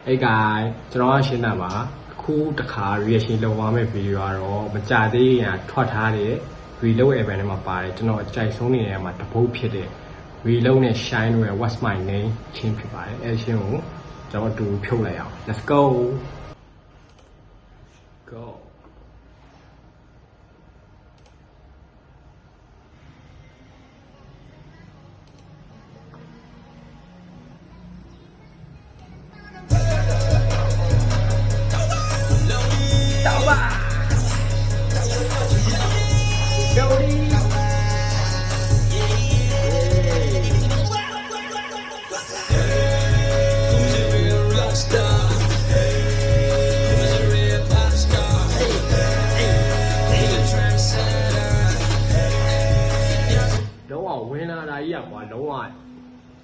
Hey guys,ကျွန်တော်ရှင်းတာပါခုတခါ reaction လုပ်သွားမယ့် video ကတော့မကြသေးရင်ထွက်ထားတဲ့ reload event ထဲမှာပါတယ်ကျွန်တော်အကြိုက်ဆုံးနေရာမှာတပုတ်ဖြစ်တဲ့ reload နဲ့ shine တို့ရဲ့ what's my name ချင်းဖြစ်ပါတယ်အဲချင်းကိုကျွန်တော်တူဖြုတ်လိုက်အောင် let's go go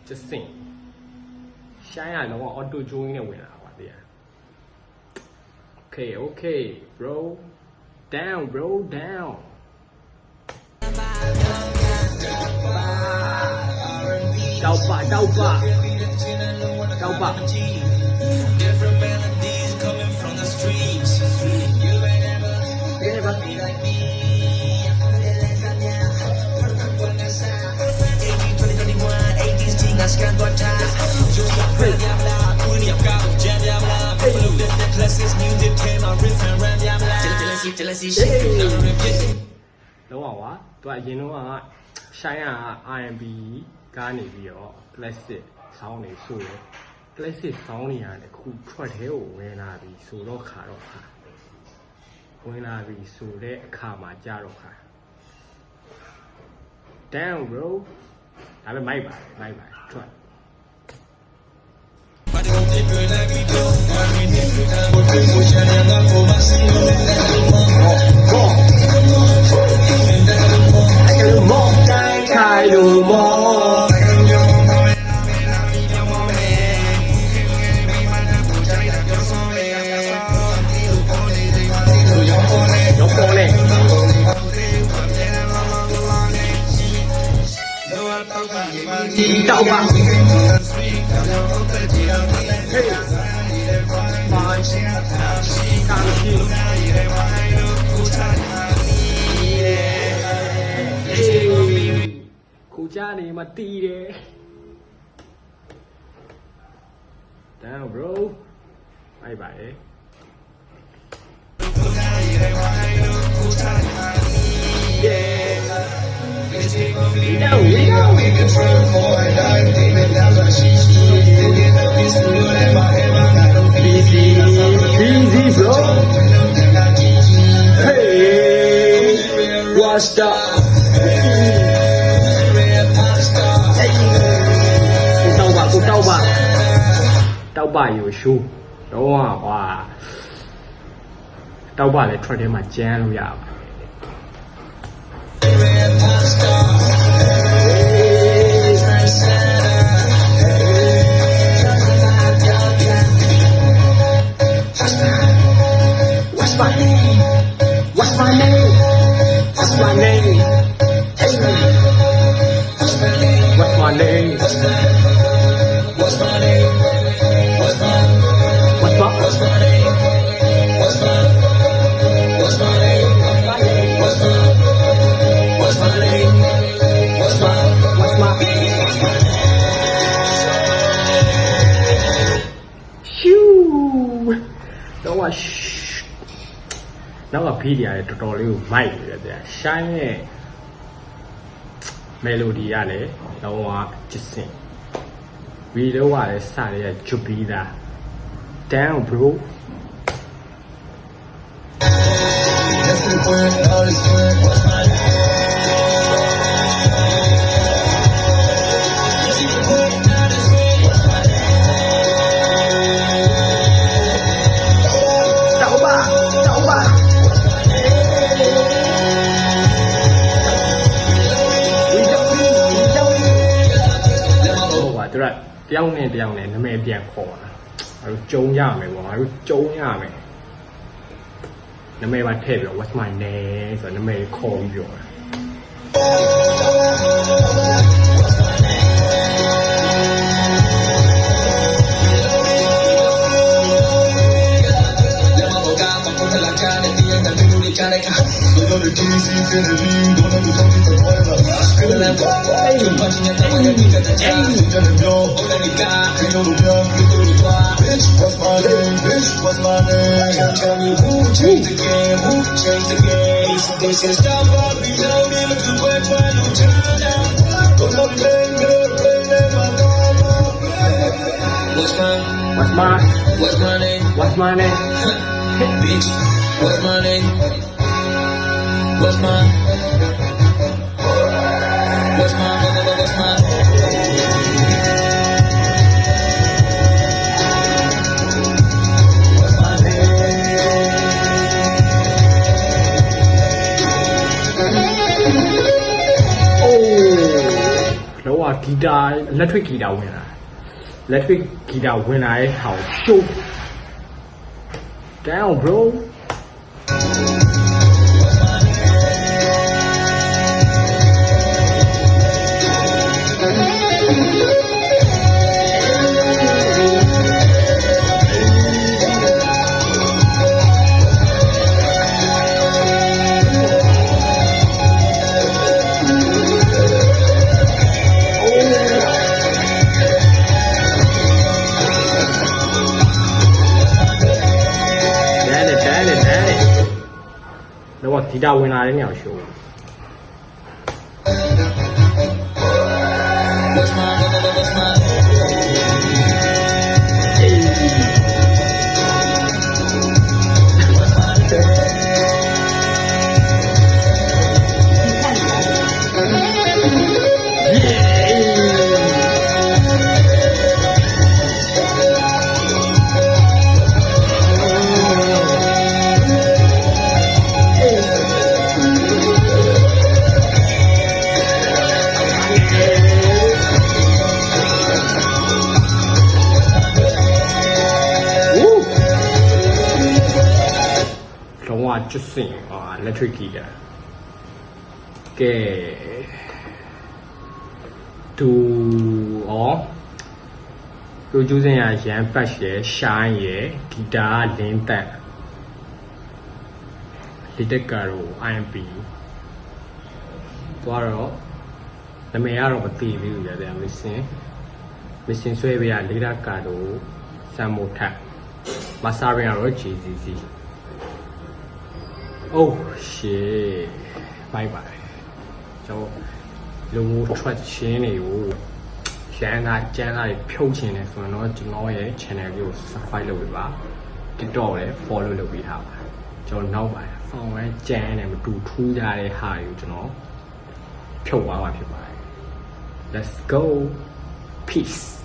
just sing shine လုံးဝ auto tune နဲ့ဝင်လာပါတရား okay bro down down တောက်ပါ different melodies coming from the streets you ain't never be like me Scan what time you yamla queen yamga jam yamla blue the classics music tema riff and ram yamla jealousy shit တော့ကွာသူအရင်တော့က shine က R&B ကားနေပြီးတော့ classic sound တွေဆိုရယ် classic sound တွေရတယ်ခုထွက်သေးကိုဝင်လာပြီဆိုတော့ခါတော့ခါဝင်လာပြီဆိုတဲ့အခါမှာကြာတော့ခါ down bro ဒါပဲမိုက်ပါထွက်တောက်ပါခုကြနေမှတီးတယ် down bro ဘိုင်ဘိုင်We know we can try for a night, even down to she didn't know this blue and my head, I got no easy, bro. Hey, what's up? Tao bà yêu shu, đúng không? Wow, tao bà lại try để mà chén luôn vậy. What's my name? What's my name? Hey. What's my name? What's my name? What's my name? What's my name? What's my name? What's my name? What's my name? What's my Shoo. Don't wantနောက်ကဖီးတွေရတယ်တော်တော်လေးကိုမိုက်နေတယ်ဗျာ shine ရဲ့ melody ကလည်းတော့ချစ်စင် video ကလည်းစရရဲ့ဂျူပီတာ down broတယောက်နဲ့နာမည်ပြန်ခေါ်တာငါတို့ကျုံရမယ်ပေါ့ငါတို့ကျုံရမယ်နာမည်ပါထည့်ပြီးတော့ what's my name ဆိုတော့နာမည်ခေါ်ပြီးပြောတာ What's What's my name, bitch? What's my name? Tell me who changed the game, who changed the game? They say stop up, we know me, but the way why you turn down. Gonna play, my mama. What's my name? What's my name? Bitch, what's my name? What's myလောကဂီတာလက်ထွေဂီတာဝင်လာလက်ထွေဂီတာဝင်လာတဲ့ဟာကိုရှိုး down broလောကဂီတာဝင်လာတဲ့ညောင်ရှိုး ကျွတ်စင်လက်ထွေဂီတာကဲသူလူကျူးစင်ရရန်ပတ်ရယ်ရှိုင်းရယ်ဂီတာလင်းတက်လီတက်ကာရို IMP သွားတော့နာမည်ကတော့မသိသေးဘူးကြတယ်မရှင်ဆွဲပေးရလီတက်ကာရိုစံမိုထက်မဆာရင်ကတော့ GCC Oh shit bye bye ကျွန်တော်လူမျိုးထွက်ချင်းတွေကိုရန်သားကျန်းသားတွေဖြုတ်ချင်တယ်ဆိုရင်တော့ကျွန်တော်ရဲ့ channel ကို subscribe လုပ်ပေးပါ TikTok လည်း follow လုပ်ပေးထားပါကျွန်တော်နောက်ပါတယ်ဖောင်ဝဲကျန်းတယ်မတူထူးကြတဲ့ဟာတွေကိုကျွန်တော်ဖြုတ်သွားမှာဖြစ်ပါတယ် Let's go peace